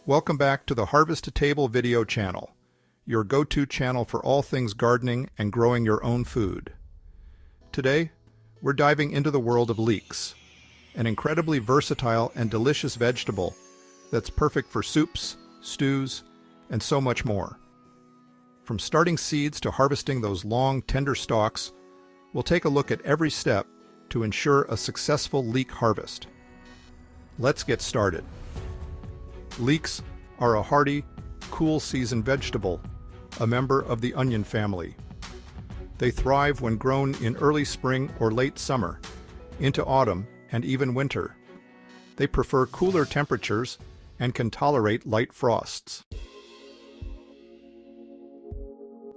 Welcome back to the Harvest to Table video channel, your go-to channel for all things gardening and growing your own food. Today, we're diving into the world of leeks, an incredibly versatile and delicious vegetable that's perfect for soups, stews, and so much more. From starting seeds to harvesting those long, tender stalks, we'll take a look at every step to ensure a successful leek harvest. Let's get started. Leeks are a hardy, cool season vegetable, a member of the onion family. They thrive when grown in early spring or late summer, into autumn and even winter. They prefer cooler temperatures and can tolerate light frosts.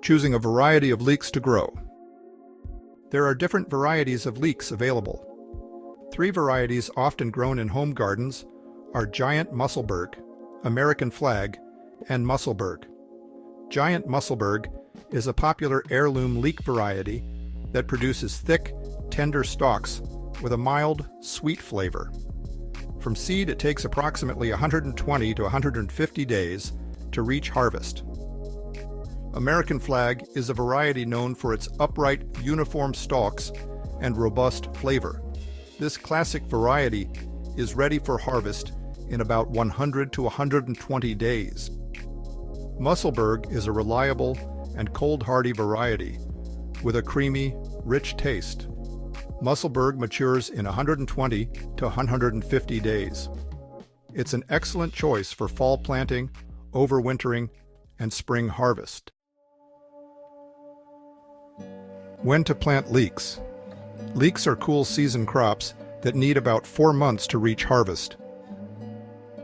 Choosing a variety of leeks to grow. There are different varieties of leeks available. 3 varieties often grown in home gardens are Giant Musselberg, American Flag, and Musselberg. Giant Musselberg is a popular heirloom leek variety that produces thick, tender stalks with a mild, sweet flavor. From seed, it takes approximately 120 to 150 days to reach harvest. American Flag is a variety known for its upright, uniform stalks and robust flavor. This classic variety is ready for harvest in about 100 to 120 days. Musselberg is a reliable and cold-hardy variety with a creamy, rich taste. Musselberg matures in 120 to 150 days. It's an excellent choice for fall planting, overwintering, and spring harvest. When to plant leeks. Leeks are cool season crops that need about 4 months to reach harvest.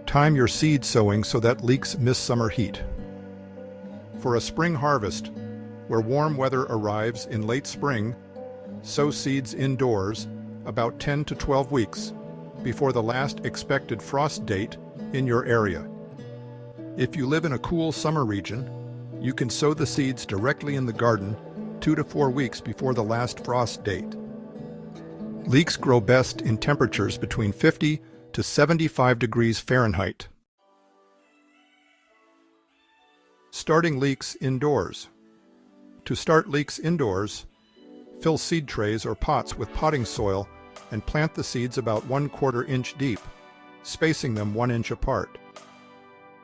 Time your seed sowing so that leeks miss summer heat. For a spring harvest, where warm weather arrives in late spring, sow seeds indoors about 10 to 12 weeks before the last expected frost date in your area. If you live in a cool summer region, you can sow the seeds directly in the garden 2 to 4 weeks before the last frost date. Leeks grow best in temperatures between 50 to 75 degrees Fahrenheit. Starting leeks indoors. To start leeks indoors, fill seed trays or pots with potting soil and plant the seeds about 1/4 inch deep, spacing them 1 inch apart.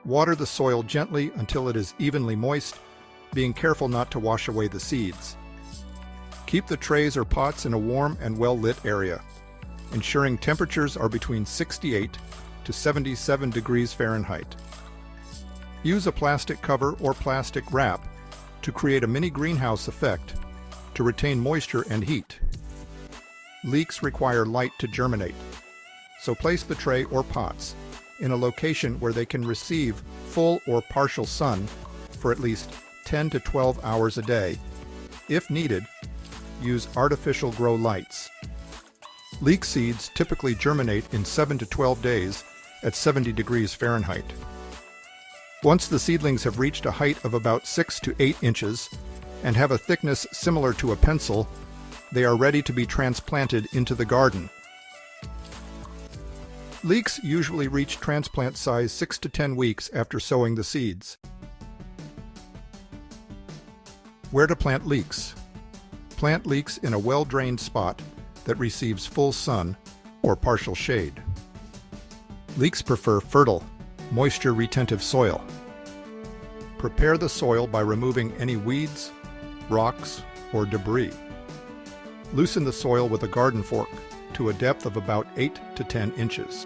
Water the soil gently until it is evenly moist, being careful not to wash away the seeds. Keep the trays or pots in a warm and well-lit area, ensuring temperatures are between 68 to 77 degrees Fahrenheit. Use a plastic cover or plastic wrap to create a mini greenhouse effect to retain moisture and heat. Leeks require light to germinate, so place the tray or pots in a location where they can receive full or partial sun for at least 10 to 12 hours a day. If needed, use artificial grow lights. Leek seeds typically germinate in 7 to 12 days at 70 degrees Fahrenheit. Once the seedlings have reached a height of about 6 to 8 inches and have a thickness similar to a pencil, they are ready to be transplanted into the garden. Leeks usually reach transplant size 6 to 10 weeks after sowing the seeds. Where to plant leeks. Plant leeks in a well-drained spot that receives full sun or partial shade. Leeks prefer fertile, moisture-retentive soil. Prepare the soil by removing any weeds, rocks, or debris. Loosen the soil with a garden fork to a depth of about 8 to 10 inches.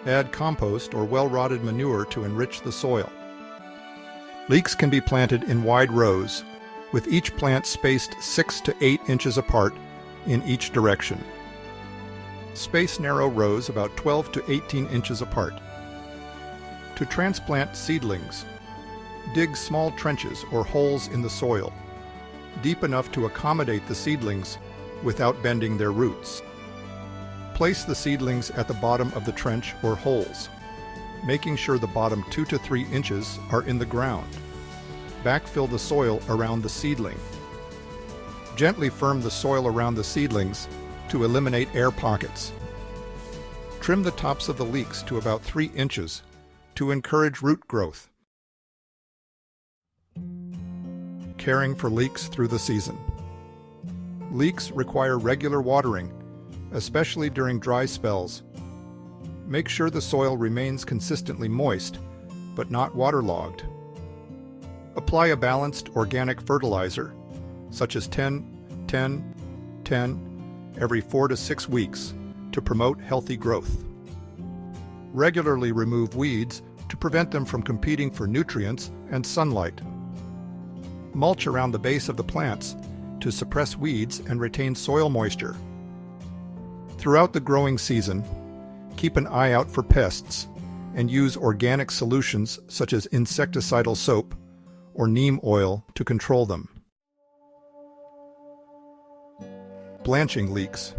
Add compost or well-rotted manure to enrich the soil. Leeks can be planted in wide rows, with each plant spaced 6 to 8 inches apart in each direction. Space narrow rows about 12 to 18 inches apart. To transplant seedlings, dig small trenches or holes in the soil, deep enough to accommodate the seedlings without bending their roots. Place the seedlings at the bottom of the trench or holes, making sure the bottom 2 to 3 inches are in the ground. Backfill the soil around the seedling. Gently firm the soil around the seedlings to eliminate air pockets. Trim the tops of the leeks to about 3 inches to encourage root growth. Caring for leeks through the season. Leeks require regular watering, especially during dry spells. Make sure the soil remains consistently moist, but not waterlogged. Apply a balanced organic fertilizer, such as 10-10-10 every 4 to 6 weeks to promote healthy growth. Regularly remove weeds to prevent them from competing for nutrients and sunlight. Mulch around the base of the plants to suppress weeds and retain soil moisture. Throughout the growing season, keep an eye out for pests and use organic solutions such as insecticidal soap or neem oil to control them. Blanching leeks.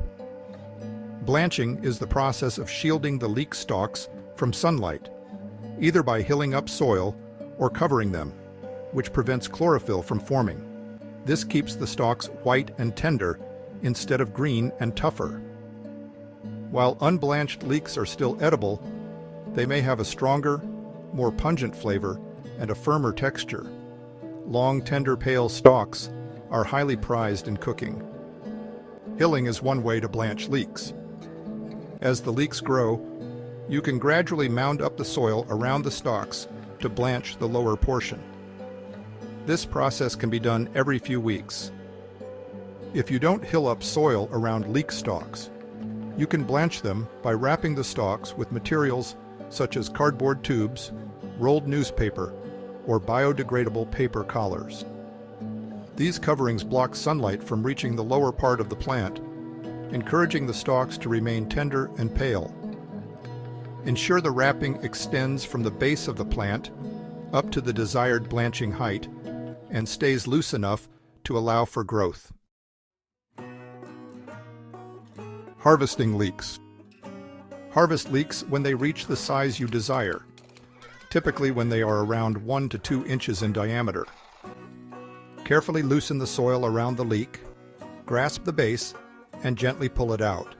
Blanching is the process of shielding the leek stalks from sunlight, either by hilling up soil or covering them, which prevents chlorophyll from forming. This keeps the stalks white and tender instead of green and tougher. While unblanched leeks are still edible, they may have a stronger, more pungent flavor and a firmer texture. Long, tender, pale stalks are highly prized in cooking. Hilling is one way to blanch leeks. As the leeks grow, you can gradually mound up the soil around the stalks to blanch the lower portion. This process can be done every few weeks. If you don't hill up soil around leek stalks, you can blanch them by wrapping the stalks with materials such as cardboard tubes, rolled newspaper, or biodegradable paper collars. These coverings block sunlight from reaching the lower part of the plant, encouraging the stalks to remain tender and pale. Ensure the wrapping extends from the base of the plant up to the desired blanching height and stays loose enough to allow for growth. Harvesting leeks. Harvest leeks when they reach the size you desire, typically when they are around 1 to 2 inches in diameter. Carefully loosen the soil around the leek, grasp the base, and gently pull it out.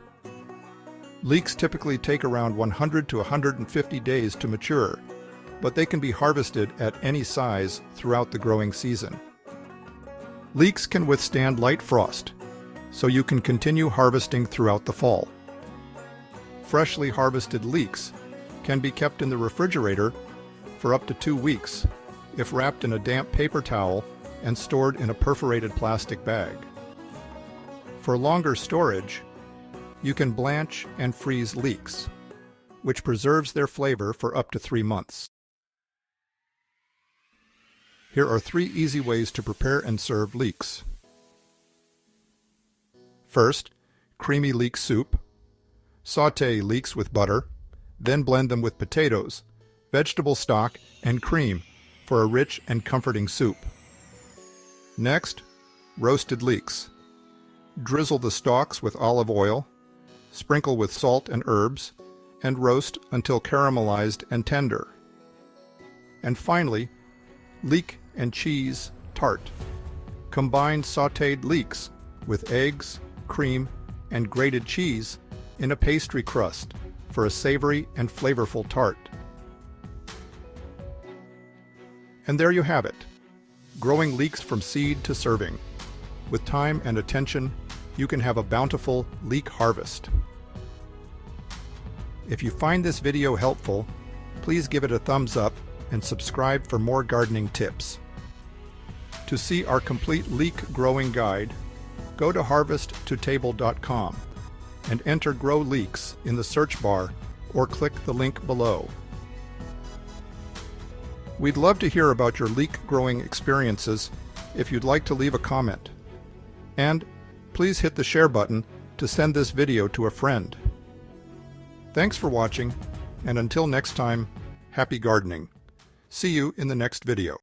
Leeks typically take around 100 to 150 days to mature, but they can be harvested at any size throughout the growing season. Leeks can withstand light frost, so you can continue harvesting throughout the fall. Freshly harvested leeks can be kept in the refrigerator for up to 2 weeks if wrapped in a damp paper towel and stored in a perforated plastic bag. For longer storage, you can blanch and freeze leeks, which preserves their flavor for up to 3 months. Here are 3 easy ways to prepare and serve leeks. First, creamy leek soup. Sauté leeks with butter, then blend them with potatoes, vegetable stock, and cream for a rich and comforting soup. Next, roasted leeks. Drizzle the stalks with olive oil, sprinkle with salt and herbs, and roast until caramelized and tender. And finally, leek and cheese tart. Combine sautéed leeks with eggs, cream, and grated cheese in a pastry crust for a savory and flavorful tart. And there you have it, growing leeks from seed to serving. With time and attention, you can have a bountiful leek harvest. If you find this video helpful, please give it a thumbs up and subscribe for more gardening tips. To see our complete leek growing guide, go to harvesttotable.com and enter Grow Leeks in the search bar or click the link below. We'd love to hear about your leek growing experiences if you'd like to leave a comment. And please hit the share button to send this video to a friend. Thanks for watching, and until next time, happy gardening. See you in the next video.